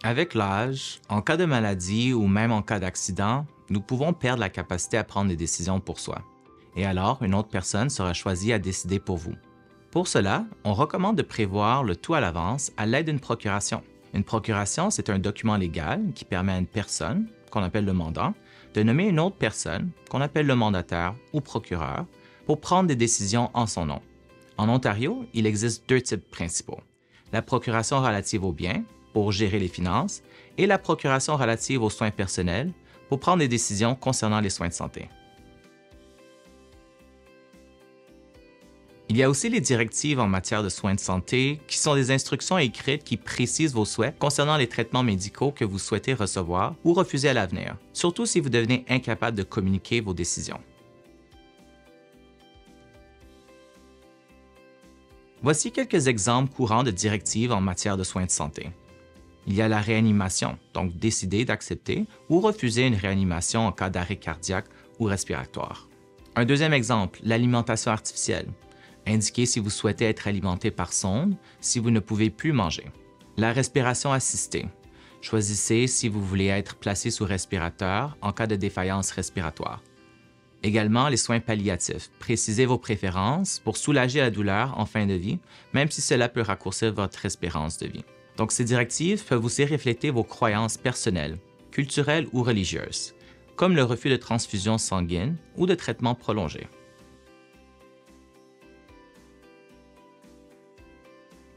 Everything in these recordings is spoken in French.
Avec l'âge, en cas de maladie ou même en cas d'accident, nous pouvons perdre la capacité à prendre des décisions pour soi. Et alors, une autre personne sera choisie à décider pour vous. Pour cela, on recommande de prévoir le tout à l'avance à l'aide d'une procuration. Une procuration, c'est un document légal qui permet à une personne, qu'on appelle le mandant, de nommer une autre personne, qu'on appelle le mandataire ou procureur, pour prendre des décisions en son nom. En Ontario, il existe deux types principaux. La procuration relative aux biens, pour gérer les finances, et la procuration relative aux soins personnels, pour prendre des décisions concernant les soins de santé. Il y a aussi les directives en matière de soins de santé, qui sont des instructions écrites qui précisent vos souhaits concernant les traitements médicaux que vous souhaitez recevoir ou refuser à l'avenir, surtout si vous devenez incapable de communiquer vos décisions. Voici quelques exemples courants de directives en matière de soins de santé. Il y a la réanimation, donc décider d'accepter ou refuser une réanimation en cas d'arrêt cardiaque ou respiratoire. Un deuxième exemple, l'alimentation artificielle. Indiquez si vous souhaitez être alimenté par sonde, si vous ne pouvez plus manger. La respiration assistée. Choisissez si vous voulez être placé sous respirateur en cas de défaillance respiratoire. Également, les soins palliatifs. Précisez vos préférences pour soulager la douleur en fin de vie, même si cela peut raccourcir votre espérance de vie. Donc, ces directives peuvent aussi refléter vos croyances personnelles, culturelles ou religieuses, comme le refus de transfusion sanguine ou de traitement prolongé.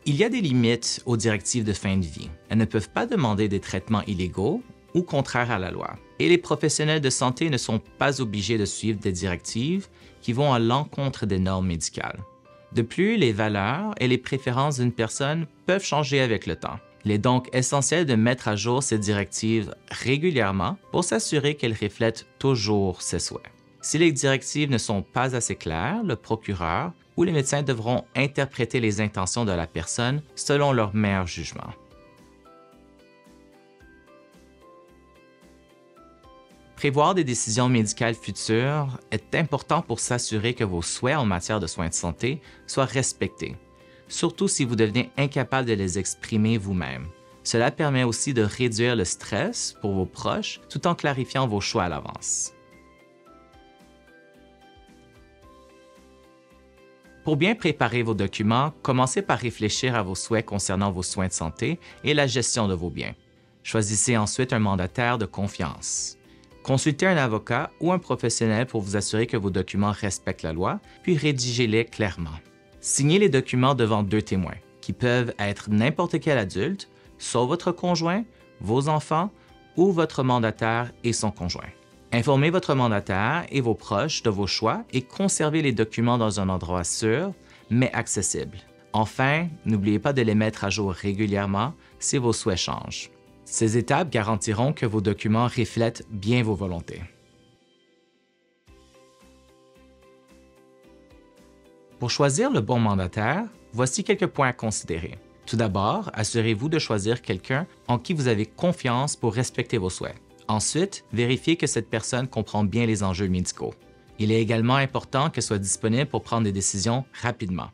Il y a des limites aux directives de fin de vie. Elles ne peuvent pas demander des traitements illégaux ou contraires à la loi. Et les professionnels de santé ne sont pas obligés de suivre des directives qui vont à l'encontre des normes médicales. De plus, les valeurs et les préférences d'une personne peuvent changer avec le temps. Il est donc essentiel de mettre à jour ces directives régulièrement pour s'assurer qu'elles reflètent toujours ses souhaits. Si les directives ne sont pas assez claires, le procureur ou les médecins devront interpréter les intentions de la personne selon leur meilleur jugement. Prévoir des décisions médicales futures est important pour s'assurer que vos souhaits en matière de soins de santé soient respectés, surtout si vous devenez incapable de les exprimer vous-même. Cela permet aussi de réduire le stress pour vos proches tout en clarifiant vos choix à l'avance. Pour bien préparer vos documents, commencez par réfléchir à vos souhaits concernant vos soins de santé et la gestion de vos biens. Choisissez ensuite un mandataire de confiance. Consultez un avocat ou un professionnel pour vous assurer que vos documents respectent la loi, puis rédigez-les clairement. Signez les documents devant deux témoins, qui peuvent être n'importe quel adulte, sauf votre conjoint, vos enfants ou votre mandataire et son conjoint. Informez votre mandataire et vos proches de vos choix et conservez les documents dans un endroit sûr, mais accessible. Enfin, n'oubliez pas de les mettre à jour régulièrement si vos souhaits changent. Ces étapes garantiront que vos documents reflètent bien vos volontés. Pour choisir le bon mandataire, voici quelques points à considérer. Tout d'abord, assurez-vous de choisir quelqu'un en qui vous avez confiance pour respecter vos souhaits. Ensuite, vérifiez que cette personne comprend bien les enjeux médicaux. Il est également important qu'elle soit disponible pour prendre des décisions rapidement.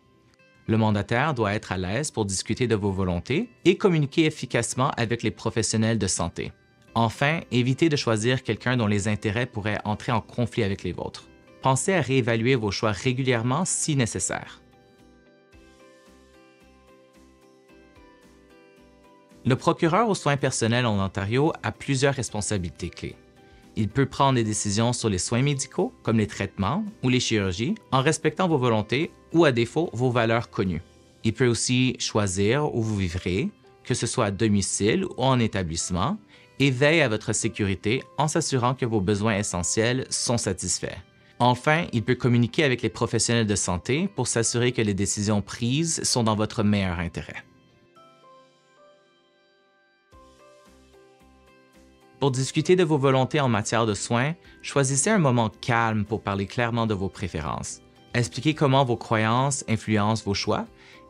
Le mandataire doit être à l'aise pour discuter de vos volontés et communiquer efficacement avec les professionnels de santé. Enfin, évitez de choisir quelqu'un dont les intérêts pourraient entrer en conflit avec les vôtres. Pensez à réévaluer vos choix régulièrement si nécessaire. Le procureur aux soins personnels en Ontario a plusieurs responsabilités clés. Il peut prendre des décisions sur les soins médicaux, comme les traitements ou les chirurgies, en respectant vos volontés ou, à défaut, vos valeurs connues. Il peut aussi choisir où vous vivrez, que ce soit à domicile ou en établissement, et veille à votre sécurité en s'assurant que vos besoins essentiels sont satisfaits. Enfin, il peut communiquer avec les professionnels de santé pour s'assurer que les décisions prises sont dans votre meilleur intérêt. Pour discuter de vos volontés en matière de soins, choisissez un moment calme pour parler clairement de vos préférences. Expliquez comment vos croyances influencent vos choix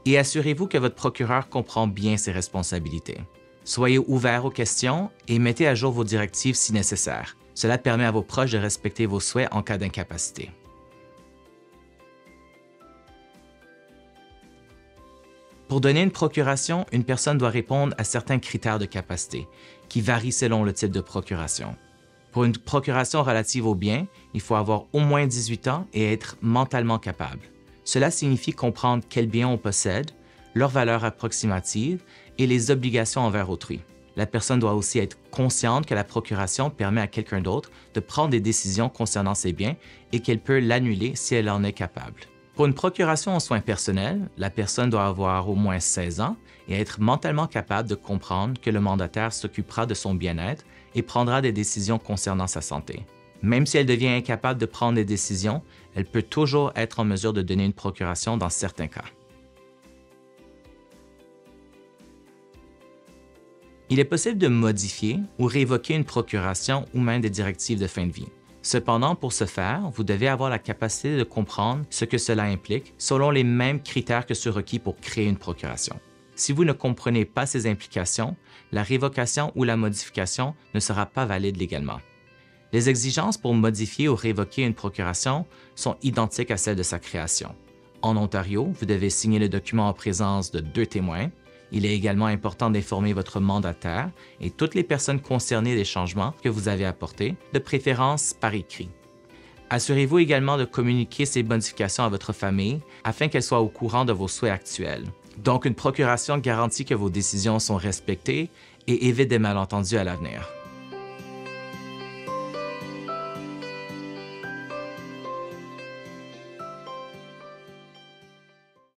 et assurez-vous que votre procureur comprend bien ses responsabilités. Soyez ouvert aux questions et mettez à jour vos directives si nécessaire. Cela permet à vos proches de respecter vos souhaits en cas d'incapacité. Pour donner une procuration, une personne doit répondre à certains critères de capacité, qui varient selon le type de procuration. Pour une procuration relative aux biens, il faut avoir au moins 18 ans et être mentalement capable. Cela signifie comprendre quels biens on possède, leur valeur approximative et les obligations envers autrui. La personne doit aussi être consciente que la procuration permet à quelqu'un d'autre de prendre des décisions concernant ses biens et qu'elle peut l'annuler si elle en est capable. Pour une procuration en soins personnels, la personne doit avoir au moins 16 ans et être mentalement capable de comprendre que le mandataire s'occupera de son bien-être et prendra des décisions concernant sa santé. Même si elle devient incapable de prendre des décisions, elle peut toujours être en mesure de donner une procuration dans certains cas. Il est possible de modifier ou révoquer une procuration ou même des directives de fin de vie. Cependant, pour ce faire, vous devez avoir la capacité de comprendre ce que cela implique selon les mêmes critères que ceux requis pour créer une procuration. Si vous ne comprenez pas ces implications, la révocation ou la modification ne sera pas valide légalement. Les exigences pour modifier ou révoquer une procuration sont identiques à celles de sa création. En Ontario, vous devez signer le document en présence de 2 témoins. Il est également important d'informer votre mandataire et toutes les personnes concernées des changements que vous avez apportés, de préférence par écrit. Assurez-vous également de communiquer ces modifications à votre famille afin qu'elle soit au courant de vos souhaits actuels. Donc, une procuration garantit que vos décisions sont respectées et évite des malentendus à l'avenir.